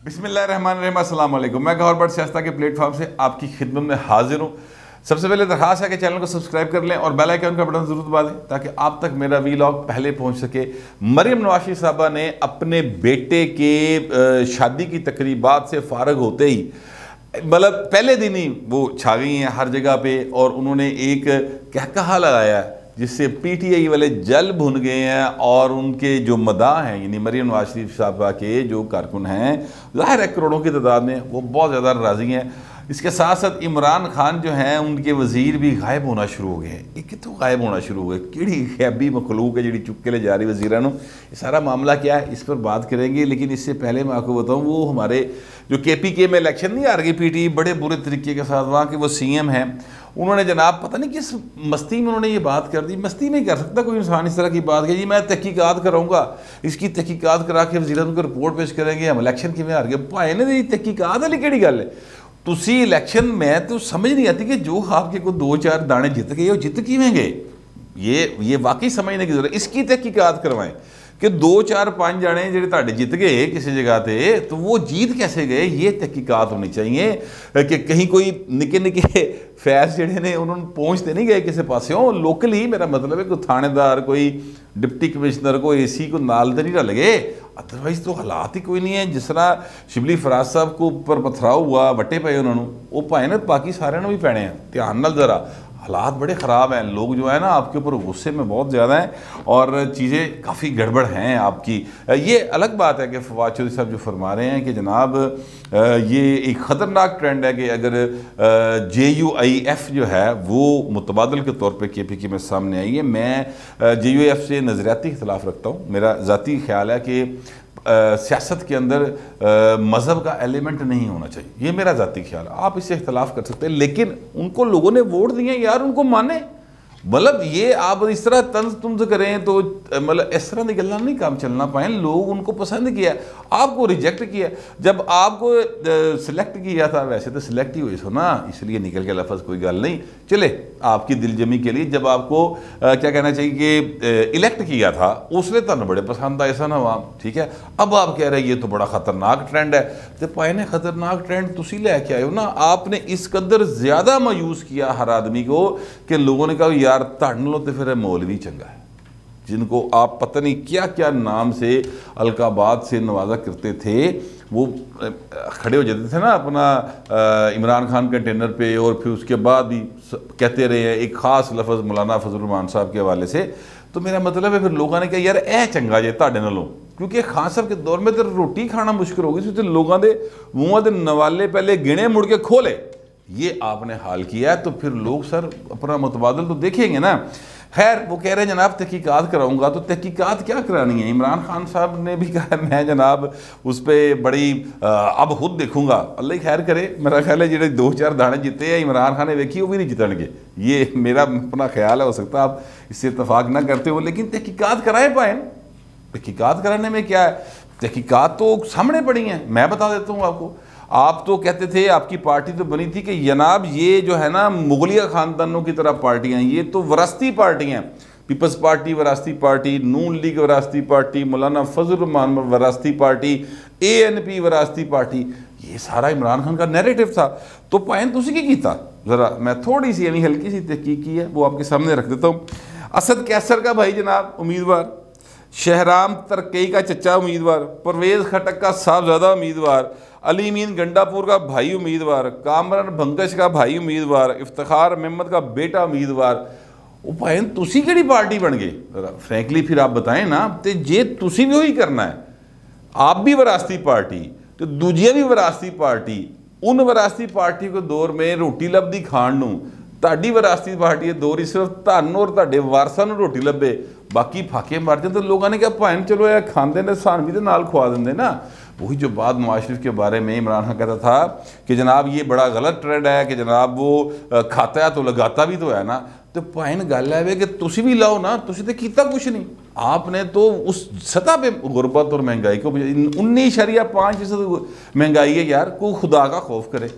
बिस्मिल्लाहिर्रहमानिर्रहीम, अस्सलाम वालेकुम। मैं गौहर बट सियासत के प्लेटफॉर्म से आपकी खिदमत में हाजिर हूँ। सबसे पहले दरख्वास्त है कि चैनल को सब्सक्राइब कर लें और बेल आइकन का बटन ज़रूर दबा दें ताकि आप तक मेरा वीलॉग पहले पहुँच सके। मरियम नवाज़ साहबा ने अपने बेटे के शादी की तकरीबात से फारग होते ही मतलब पहले दिन ही वो छा गई हैं हर जगह पे और उन्होंने एक कहकहा लगाया जिससे पीटीआई वाले जल भुन गए हैं और उनके जो मदाह हैं यानी मरियम नवाज शरीफ साहबा के जो कारकुन हैं, ज़ाहिर है करोड़ों की तादाद में, वो बहुत ज़्यादा राज़ी हैं। इसके साथ साथ इमरान खान जो हैं उनके वज़ीर भी गायब होना शुरू हो गए हैं। ये कितों गायब होना शुरू हो गए, किड़ी गैबी मखलूक है जी चुप के ले जा रही वज़ीरानों। ये सारा मामला क्या है इस पर बात करेंगे, लेकिन इससे पहले मैं आपको बताऊँ वो हमारे जो KPK में इलेक्शन नहीं आ रही पीटी बड़े बुरे तरीके के साथ, वहाँ के वो CM हैं, उन्होंने जनाब पता नहीं किस मस्ती में उन्होंने ये बात कर दी। मस्ती में कर सकता कोई इंसान इस तरह की बात की, जी मैं तहकीकात कराऊंगा, इसकी तहकीकात करा के वज़ीर को रिपोर्ट पेश करेंगे, हम इलेक्शन किमें हार गए। भाई ने तहकीकात वाली केड़ी गल है, तुसी इलेक्शन में तो समझ नहीं आती कि जो आपके को 2-4 दाने जित गए वो जित किमें गए। ये वाकई समझने की जरूरत है। इसकी तहकीकात करवाएं कि 2-4-5 जाने जो ताड़े जित गए किसी जगह पे, तो वो जीत कैसे गए, ये तहकीकात होनी चाहिए कि कहीं कोई निके निके फैस जड़े ने उन्होंने पहुँचते नहीं गए किसी पासों लोकली। मेरा मतलब है कोई थानेदार, कोई डिप्टी कमिश्नर, कोई AC को नाल तो नहीं रल गए, अदरवाइज तो हालात ही कोई नहीं है। जिस तरह शिबली फराज साहब को ऊपर पथराव हुआ, वट्टे पे उन्होंने, वो भाए ने बाकी सारे भी पैने हैं। ध्यान नाल जरा, हालात बड़े ख़राब हैं, लोग जो है ना आपके ऊपर गुस्से में बहुत ज़्यादा हैं और चीज़ें काफ़ी गड़बड़ हैं आपकी। ये अलग बात है कि फवाद चौधरी साहब जो फरमा रहे हैं कि जनाब ये एक ख़तरनाक ट्रेंड है कि अगर JUIF जो है वो मुतबादल के तौर पे KPK में सामने आई है। मैं JUIF से नज़रियाती इख्तलाफ रखता हूँ। मेरा ज़ाती ख्याल है कि सियासत के अंदर मज़हब का एलिमेंट नहीं होना चाहिए, ये मेरा ज़ाती ख्याल है। आप इससे इख्तलाफ कर सकते हैं, लेकिन उनको लोगों ने वोट दिए यार, उनको माने। मतलब ये आप इस तरह तंज तुंज करें तो मतलब इस तरह की गल्ला नहीं काम चलना पाए। लोग उनको पसंद किया, आपको रिजेक्ट किया। जब आपको सिलेक्ट किया था, वैसे तो सिलेक्ट ही हुए हो ना, इसलिए निकल के लफ्ज़ कोई गल नहीं चले आपकी दिलजमी के लिए। जब आपको क्या कहना चाहिए कि इलेक्ट किया था उसने तुम बड़े पसंद आए सन आवाम, ठीक है। अब आप कह रहे हैं ये तो बड़ा ख़तरनाक ट्रेंड है, तो पाए ने ख़तरनाक ट्रेंड तुसी लेके आए हो ना। आपने इस कदर ज़्यादा मायूस किया हर आदमी को कि लोगों ने कहा यार तुहाडे नालों तो फिर मौलवी चंगा है, जिनको आप पता नहीं क्या क्या नाम से अलकाबाद से नवाजा करते थे। वो खड़े हो जाते थे ना अपना इमरान खान कंटेनर पे, और फिर उसके बाद भी कहते रहे हैं एक ख़ास लफ्ज़ मौलाना फजल रहमान साहब के हवाले से। तो मेरा मतलब है फिर लोगों ने कहा यार ए चंगा जे तुहाडे नालों, क्योंकि खान साहब के दौर में तो रोटी खाना मुश्किल हो गई थी, तो लोगों के मूँहों के नवाले पहले गिने मुड़ के खोले। ये आपने हाल किया है, तो फिर लोग सर अपना मुतबादल तो देखेंगे ना। खैर वो कह रहे हैं जनाब तहकीकात कराऊंगा, तो तहकीकात क्या करानी है। इमरान खान साहब ने भी कहा मैं जनाब उस पर बड़ी अब खुद देखूंगा। अल्लाह खैर करे, मेरा ख्याल है जो 2-4 दाने जीते हैं इमरान खान ने वेखी वो भी नहीं जीतणगे। ये मेरा अपना ख्याल है, हो सकता है आप इससे इतफाक ना करते हो, लेकिन तहकीकात कराए पाए। तहकीकात कराने में क्या है, तहकीकात तो सामने पड़ी हैं। मैं बता देता हूँ आपको, आप तो कहते थे आपकी पार्टी तो बनी थी कि जनाब ये जो है ना मुगलिया ख़ानदानों की तरह पार्टियाँ, ये तो वरासती पार्टियाँ, पीपल्स पार्टी वरासती पार्टी, नून लीग वरासती पार्टी, मौलाना फजल रहमान वरासती पार्टी, ANP वरासती पार्टी, ये सारा इमरान खान का नैरेटिव था। तो पायन तुसी की कीता, ज़रा मैं थोड़ी सी यानी हल्की सी तहकीक की है वो आपके सामने रख देता हूँ। असद कैसर का भाई जनाब उम्मीदवार, शहराम तरकई का चचा उम्मीदवार, परवेज़ खटक का साहबजादा उम्मीदवार, अली मीन गंडापुर का भाई उम्मीदवार, कामरान भंगश का भाई उम्मीदवार, इफ्तिखार मेहमद का बेटा उम्मीदवार। वो भाई तुसी केड़ी पार्टी बन गए, फ्रैंकली फिर आप बताएं ना। तो जे तुसी भी वही करना है, आप भी वरासती पार्टी तो दूजियां भी वरासती पार्टी, उन वरासती पार्टी को दौर में रोटी लभदी खाण नूं, ताड़ी वरासती पार्टी है दौर ही सिर्फ तुहानूं और तुहाडे वारसां नूं रोटी लभे, बाकी फाके मार जाए। तो लोगों ने कहा भाई चलो यार खाते ने सान भी तो नाल खुआ देंगे ना। वही जो बात नवाज शरीफ के बारे में इमरान खान कहता था कि जनाब ये बड़ा गलत ट्रेंड है कि जनाब वो खाता है तो लगाता भी तो है ना। तो भाई गल है कि तुसी भी लाओ ना, तुसी तो कीता कुछ नहीं। आपने तो उस सतह पे गुरबत और महंगाई को 19.5% महंगाई है यार, को खुदा का खौफ करे।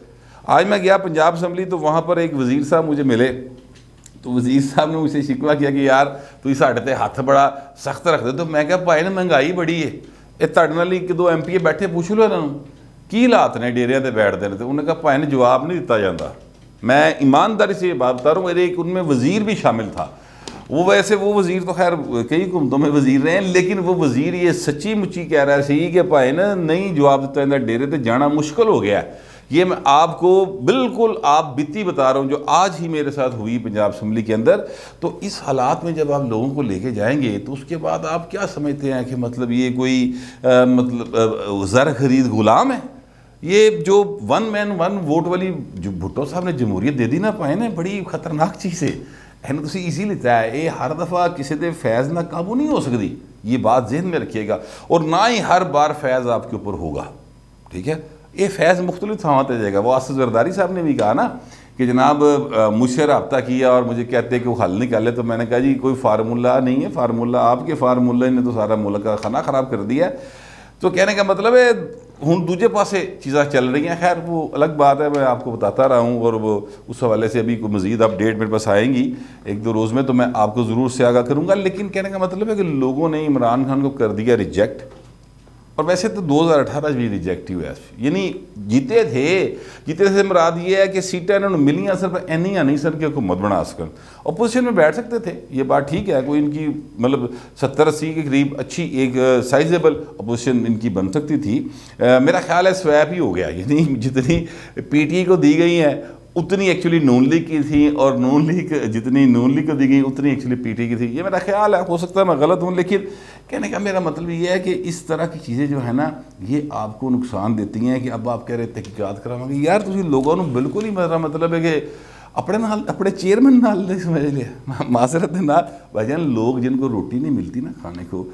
आज मैं गया पंजाब असम्बली, तो वहाँ पर एक वज़ीर साहब मुझे मिले, तो वज़ीर साहब ने मुझसे शिकवा किया कि यार तुम साढ़े ते हथ बड़ा सख्त रखते। तो मैं क्या भाई ने महंगाई बड़ी है, ये तुहाडे नाल 1-2 MP बैठे पूछ लो इन्हों की हालात ने डेरिया से बैठते हैं, तो उन्होंने कहा भाई ने जवाब नहीं दिता जाता। मैं ईमानदारी से ये बात बता रहा हूँ, मेरे एक उनमें वज़ीर भी शामिल था। वो वैसे वो वज़ीर तो खैर कई हुकूमतों में वज़ीर रहे हैं, लेकिन वो वज़ीर ये सच्ची मुच्ची कह रहा है कि भाई ना नहीं जवाब दिता जाता, डेरे तो जाना मुश्किल हो गया है। ये मैं आपको बिल्कुल आप बीती बता रहा हूँ जो आज ही मेरे साथ हुई पंजाब असम्बली के अंदर। तो इस हालात में जब आप लोगों को लेके जाएंगे तो उसके बाद आप क्या समझते हैं कि मतलब ये कोई मतलब ज़र खरीद गुलाम है? ये जो वन मैन वन वोट वाली जो भुट्टो साहब ने जमहूरीत दे दी ना पाए ने, बड़ी खतरनाक चीज़ है। ਇਹਨੂੰ ਤੁਸੀਂ ਈਜ਼ੀ ਲਿੱਤਾ है, ये हर दफ़ा किसी के फैज़ ना काबू नहीं हो सकती, ये बात जहन में रखिएगा। और ना ही हर बार फैज़ आपके ऊपर होगा, ठीक है। ये फैज़ मुख्तलिफ थावों पर जाएगा। वो आसिफ जरदारी साहब ने भी कहा ना कि जनाब मुझसे रब्ता किया और मुझे कहते कि वो हल निकाले, तो मैंने कहा जी कोई फार्मूला नहीं है, फार्मूला आपके फार्मूला ने तो सारा मुल्क का खाना ख़राब कर दिया है। तो कहने का मतलब है हूँ दूजे पासे चीज़ा चल रही हैं। खैर वो अलग बात है, मैं आपको बताता रहा हूँ, और वो उस हवाले से अभी कोई मज़ीद अपडेट मेरे पास आएंगी एक दो रोज़ में, तो मैं आपको ज़रूर से आगाह करूँगा। लेकिन कहने का मतलब है कि लोगों ने इमरान खान को कर दिया रिजेक्ट, और वैसे तो 2018 भी रिजेक्ट ही हुआ, यानी जीते थे मुराद ये है कि सीटें इन्होंने मिलियाँ सिर्फ इन्हीं नहीं सर की हुकूमत बना सकन, अपोजिशन में बैठ सकते थे, ये बात ठीक है। कोई इनकी मतलब 70-80 के करीब अच्छी एक साइजेबल अपोजिशन इनकी बन सकती थी। मेरा ख्याल है स्वैप ही हो गया, यानी जितनी पीटीआई को दी गई हैं उतनी एक्चुअली नून लीग की थी, और नून लीग जितनी नून लीग को दी गई उतनी एक्चुअली पीटीआई की थी। ये मेरा ख्याल है, हो सकता है मैं गलत हूँ, लेकिन कहने का मेरा मतलब ये है कि इस तरह की चीज़ें जो है ना ये आपको नुकसान देती हैं। कि अब आप कह रहे तहकीकात करावांगे, यार तुम लोगों को बिल्कुल ही मेरा मतलब है कि अपने नाल अपने चेयरमैन नाल नहीं समझ लिया, मासरत ना भाईजान। लोग जिनको रोटी नहीं मिलती ना खाने को,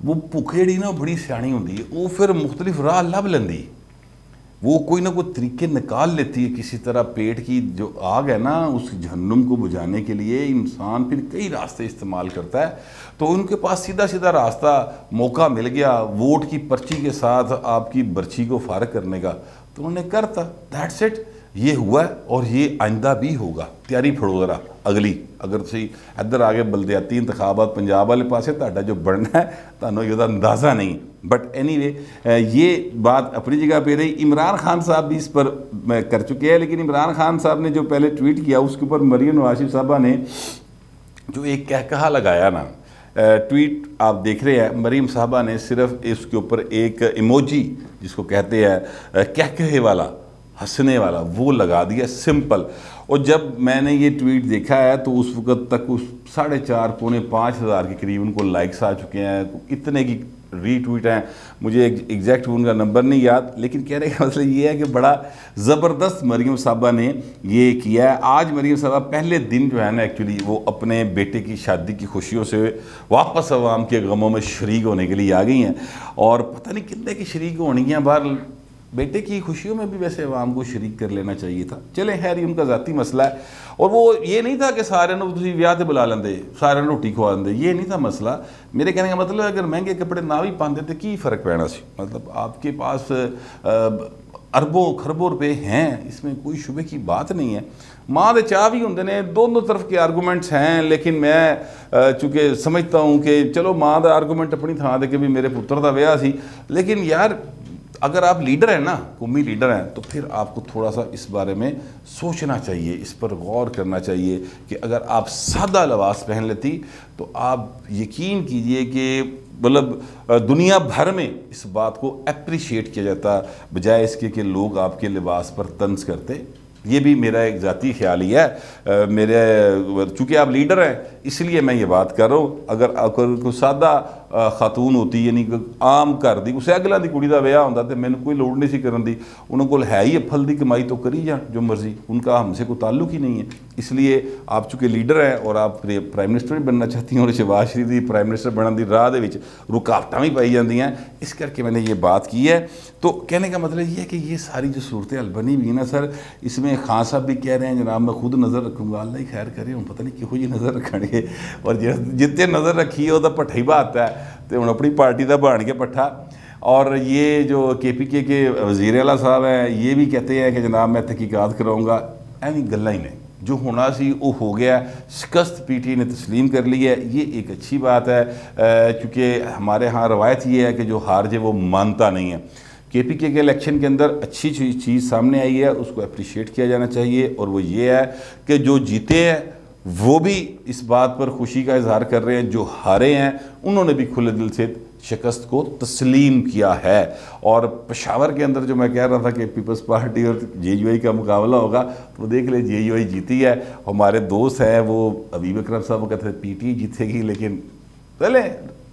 वो भुखे जी ना बड़ी सियाणी होंगी है, वो फिर मुख्तलिफ राह लभ लेंदी, वो कोई ना कोई तरीके निकाल लेती है किसी तरह। पेट की जो आग है ना उस जहन्नुम को बुझाने के लिए इंसान फिर कई रास्ते इस्तेमाल करता है। तो उनके पास सीधा सीधा रास्ता मौका मिल गया वोट की पर्ची के साथ आपकी बर्ची को फारग करने का, तो उन्होंने करता, दैट्स इट। ये हुआ है और ये आइंदा भी होगा। तैयारी फड़ो जरा अगली, अगर तुम इधर आगे बलदियाती इंतखाबात पंजाब वाले पासे तुहाडा जो बनना है तुहानू इसदा अंदाज़ा नहीं। बट एनीवे ये बात अपनी जगह पे रही। इमरान खान साहब भी इस पर कर चुके हैं, लेकिन इमरान खान साहब ने जो पहले ट्वीट किया उसके ऊपर मरियम नवाज साहबा ने जो एक कहकहा लगाया ना, ट्वीट आप देख रहे हैं, मरीम साहबा ने सिर्फ इसके ऊपर एक इमोजी जिसको कहते हैं कहकहे वाला, हंसने वाला, वो लगा दिया सिंपल। और जब मैंने ये ट्वीट देखा है तो उस वक्त तक उस 4,500-5 हज़ार के करीब उनको लाइक्स आ चुके हैं, इतने की रीट्वीट हैं, मुझे एग्जैक्ट उनका नंबर नहीं याद। लेकिन कहने का मतलब ये है कि बड़ा ज़बरदस्त मरीम साहबा ने ये किया है। आज मरीम साहबा पहले दिन जो है ना एक्चुअली वो अपने बेटे की शादी की खुशियों से वापस अवाम के गमों में शरीक होने के लिए आ गई हैं, और पता नहीं कितने की शरीक होनी है। बाहर बेटे की खुशियों में भी वैसे अवाम को शरीक कर लेना चाहिए था। चले खैर ये उनका ज़ाती मसला है, और वो ये नहीं था कि सारे तुम ब्याह से बुला लेंदे, सारे रोटी खवा देंगे, ये नहीं था मसला। मेरे कहने का मतलब अगर महंगे कपड़े ना भी पाते तो की फ़र्क पैना सी, मतलब आपके पास अरबों खरबों रुपए हैं, इसमें कोई शुबे की बात नहीं है। माँ दे चाह भी होंगे ने, दोनों तरफ के आर्गूमेंट्स हैं, लेकिन मैं चूँकि समझता हूँ कि चलो माँ का आर्गूमेंट अपनी थां दे के भी मेरे पुत्र का ब्याह सी, लेकिन यार अगर आप लीडर हैं ना, कौमी लीडर हैं, तो फिर आपको थोड़ा सा इस बारे में सोचना चाहिए, इस पर गौर करना चाहिए कि अगर आप सादा लिबास पहन लेती तो आप यकीन कीजिए कि मतलब दुनिया भर में इस बात को अप्रिशिएट किया जाता, बजाय इसके कि लोग आपके लिबास पर तंज करते। ये भी मेरा एक ज़ाती ख्याल ही है। मेरे चूँकि आप लीडर हैं इसलिए मैं ये बात कर रहा हूँ। अगर कोई सादा खातून होती, यानी आम घर की उस अगलों की कुड़ी का ब्याह होंदा तो मैंने कोई लोड़ नहीं सी करन दी, उन्होंने को है ही फल की कमाई तो करी जान जो मर्जी, उनका हमसे कोई ताल्लुक ही नहीं है। इसलिए आप चूँकि लीडर हैं और आप प्राइम मिनिस्टर भी बनना चाहती हैं, और शहबाज शरीफ की प्राइम मिनिस्टर बनने की राह दे रुकावटां भी पाई जाती हैं, इस करके मैंने ये बात की है। तो कहने का मतलब ये है कि ये सारी जो सूरत हाल बनी हुई है ना सर, इसमें खान साहब भी कह रहे हैं जनाब मैं खुद नज़र रखूँगा, अल्लाह ही खैर करे, हूँ पता नहीं किहो जी नज़र रखेंगे, और जितने नज़र रखी है वह भट्ठा ही बहाता है, तो हम अपनी पार्टी का बन के पट्ठा। और ये जो KPK के वज़ीर आला साहब हैं ये भी कहते हैं कि जनाब मैं तहकीकात कराऊँगा, ऐसी गल्लां ही ने, जो होना सी वो हो गया, शिकस्त PTI ने तस्लीम कर ली है, ये एक अच्छी बात है। क्योंकि हमारे यहाँ रवायत ये है कि जो हार जाए वो मानता नहीं है। KPK के इलेक्शन के अंदर अच्छी चीज़ सामने आई है, उसको अप्रिशिएट किया जाना चाहिए। और वो ये है कि जो जीते हैं वो भी इस बात पर खुशी का इजहार कर रहे हैं, जो हारे हैं उन्होंने भी खुले दिल से शिकस्त को तस्लीम किया है। और पेशावर के अंदर जो मैं कह रहा था कि पीपल्स पार्टी और JUI का मुकाबला होगा, तो देख ले JUI जीती है। हमारे दोस्त हैं वो अबीब अकरम साहब, वो कहते हैं PTI जीतेगी, लेकिन पहले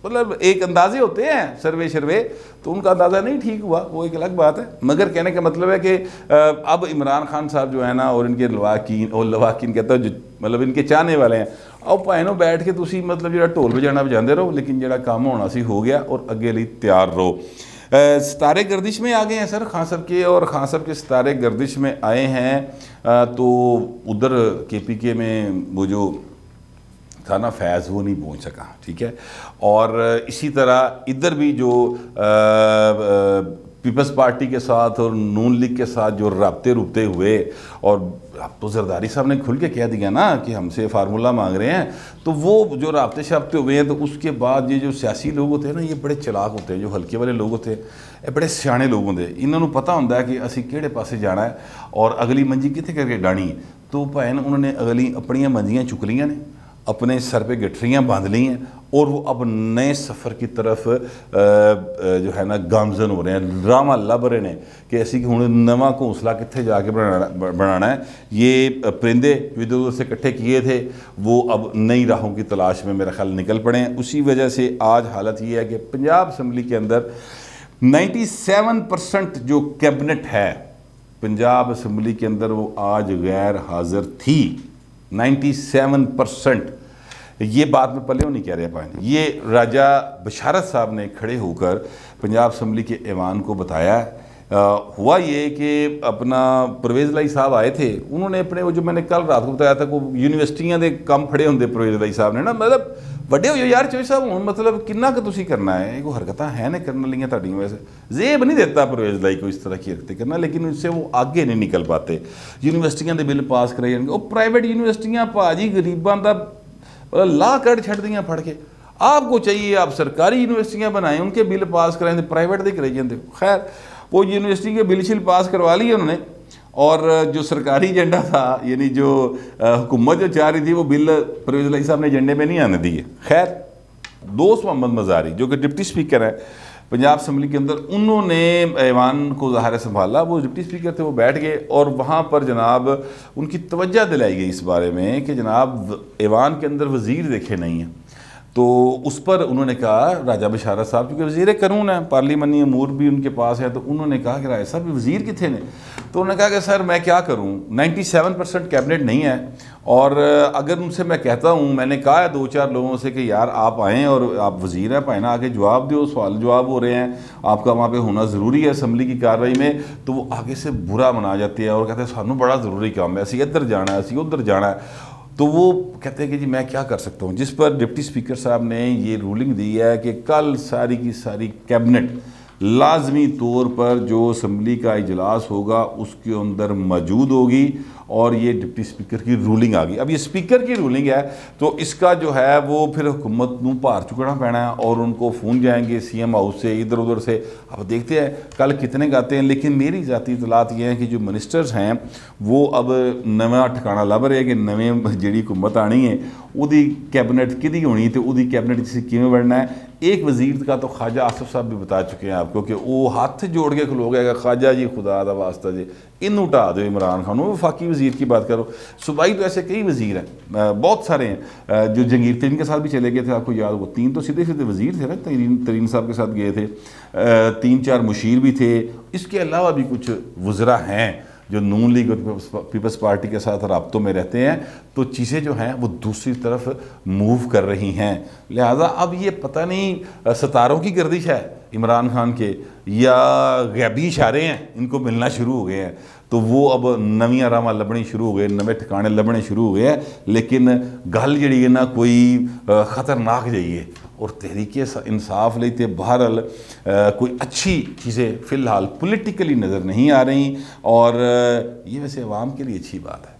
मतलब एक अंदाजे होते हैं सर्वे तो उनका अंदाज़ा नहीं ठीक हुआ, वो एक अलग बात है। मगर कहने का मतलब है कि अब इमरान खान साहब जो है ना, और इनके लवाकिन कहता है जो मतलब इनके चाहने वाले हैं, अब भाएनो बैठ के तुसी मतलब जो ढोल बजाना बजाते रहो, लेकिन जो काम होना सी हो गया और अगे लिए तैयार रहो। सितारे गर्दिश में आ गए हैं सर खान साहब के, और खान साहब के सितारे गर्दिश में आए हैं तो उधर KPK में वो जो था ना फैज़, वो नहीं पहुंच सका, ठीक है। और इसी तरह इधर भी जो पीपल्स पार्टी के साथ और नून लीग के साथ जो राब्ते रुबते हुए, और अब तो जरदारी साहब ने खुल के कह दिया ना कि हमसे फार्मूला मांग रहे हैं, तो वो जो राब्ते शाब्ते हुए हैं, तो उसके बाद ये जो सियासी लोग होते हैं ना, ये बड़े चलाक होते हैं, जो हल्के वाले लोग होते हैं, ये बड़े सियाने लोग होंगे। इन्होंने पता होंगे कि असी किहड़े पासे जाना है और अगली मंजी कित्थे करके डाणी है। तो भैन उन्होंने अगली अपनियां मंजियां चुक लियां ने, अपने सर पे गठरियाँ बांध ली हैं, और वो अब नए सफ़र की तरफ जो है ना गामजन हो रहे हैं, ड्रामा लभ रहे हैं कि ऐसी कि हुण नवा घोंसला कित्थे जाके बनाना है। ये परिंदे इधर उधर से इकट्ठे किए थे, वो अब नई राहों की तलाश में मेरा ख्याल निकल पड़े हैं। उसी वजह से आज हालत ये है कि पंजाब असम्बली के अंदर 97% जो कैबिनेट है पंजाब असम्बली के अंदर, वो आज गैर हाजिर थी। 97%। ये बात मैं पल्ले नहीं कह रहा पाए, ये राजा बशारत साहब ने खड़े होकर पंजाब असम्बली के ऐवान को बताया। हुआ ये कि अपना परवेज़ लाई साहब आए थे, उन्होंने अपने वो जो मैंने कल रात को बताया था को यूनिवर्सिटियां के कम फड़े होंगे परवेज़ लाई साहब ने ना, मतलब ਵੱਡੇ हो यार चौधरी साहब हूँ, मतलब किन्ना का तुसी करना है, को हरकत है ने करने लिया ताड़ी वैसे जेब नहीं देता परवेज़ लाई को इस तरह की हरकतें करना, लेकिन उससे वो आगे नहीं निकल पाते। यूनिवर्सिटियां के बिल पास कराई जाएंगे, वो प्राइवेट यूनिवर्सिटियां भाजी गरीबां का लाह कड़ छड़ दियां फड़ के। आपको चाहिए आप सरकारी यूनिवर्सिटियां बनाएं, उनके बिल पास कराएं, प्राइवेट दे कराई जाते। खैर वो यूनिवर्सिटी के बिल शिल पास करवा लिए उन्होंने, और जो सरकारी एजेंडा था यानी जो हुकूमत जो चाह रही थी, वो बिल परवेज़ लाई साहब ने एजेंडे में नहीं आने दिए। खैर दोस्त मोहम्मद मज़ारी जो कि डिप्टी स्पीकर है पंजाब असम्बली के अंदर, उन्होंने ऐवान को ज़ाहिर संभाला, वो डिप्टी स्पीकर थे, वो बैठ गए और वहाँ पर जनाब उनकी तवज्जो दिलाई गई इस बारे में कि जनाब ऐवान के अंदर वज़ीर देखे नहीं हैं। तो उस पर उन्होंने कहा, राजा बशारत साहब क्योंकि वज़ीर कानून है, पार्लिमानी अमूर भी उनके पास है, तो उन्होंने कहा कि राजा साहब वज़ीर कितने ने, तो उन्होंने कहा कि सर मैं क्या करूं, 97% कैबिनेट नहीं है, और अगर उनसे मैं कहता हूं, मैंने कहा है 2-4 लोगों से कि यार आप आएँ और आप वज़ीर हैं, भाई ना आगे जवाब दो, सवाल जवाब हो रहे हैं, आपका वहाँ पर होना ज़रूरी है असम्बली की कार्रवाई में, तो वो आगे से बुरा मना जाते हैं और कहते हैं सानू बड़ा ज़रूरी काम है, असी इधर जाना है, असी उधर जाना है। तो वो कहते हैं कि जी मैं क्या कर सकता हूँ, जिस पर डिप्टी स्पीकर साहब ने ये रूलिंग दी है कि कल सारी की सारी कैबिनेट लाजमी तौर पर जो असम्बली का इजलास होगा उसके अंदर मौजूद होगी, और ये डिप्टी स्पीकर की रूलिंग आ गई। अब ये स्पीकर की रूलिंग है, तो इसका जो है वो फिर हुकूमत को भार चुकना पैना है, और उनको फ़ोन जाएंगे CM हाउस से, इधर उधर से। अब देखते हैं कल कितने गाते हैं, लेकिन मेरी ज़ाती इतलात ये है कि जो मिनिस्टर्स हैं वो अब नवा ठिकाना लभ रहे हैं कि नवें जी हुकूमत आनी है, उदी कैबिनेट कि होनी, तो उदी कैबिनेट किसी किमें बढ़ना है। एक वज़ीर का तो ख्वाजा आसिफ साहब भी बता चुके हैं आपको कि वो हाथ जोड़ के खलो गया, ख्वाजा जी खुदा दा वास्ता जी इन उठा दो इमरान खान, वो वफाकी वज़ीर की बात करो। सूबाई तो ऐसे कई वज़ीर हैं, बहुत सारे हैं, जो जंगीर तरीन के साथ भी चले गए थे, आपको याद हो, 3 तो सीधे सीधे वज़ीर थे ना, तरीन साहब के साथ गए थे, 3-4 मुशीर भी थे। इसके अलावा भी कुछ वज़रा हैं जो नून लीग और पीपल्स पार्टी के साथ राब्तों में रहते हैं, तो चीज़ें जो हैं वो दूसरी तरफ मूव कर रही हैं। लिहाजा अब ये पता नहीं सितारों की गर्दिश है इमरान खान के, या गैबी इशारे हैं इनको मिलना शुरू हो गए हैं, तो वो अब नवियां रावां लभनी शुरू हो गए, नवे ठिकाने लभने शुरू हो गए हैं। लेकिन गल जी है ना कोई खतरनाक जाइए, और तहरीक इंसाफ लिए तो बहरहाल कोई अच्छी चीज़ें फ़िलहाल पोलिटिकली नज़र नहीं आ रही, और ये वैसे अवाम के लिए अच्छी बात है।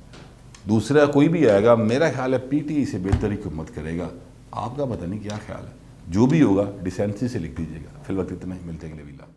दूसरा कोई भी आएगा, मेरा ख्याल है PTI से बेहतर हुकूमत करेगा। आपका पता नहीं क्या ख्याल है, जो भी होगा डिसेंसी से लिख दीजिएगा। फिलहाल इतना ही, मिलते हैं अगले वीडियो।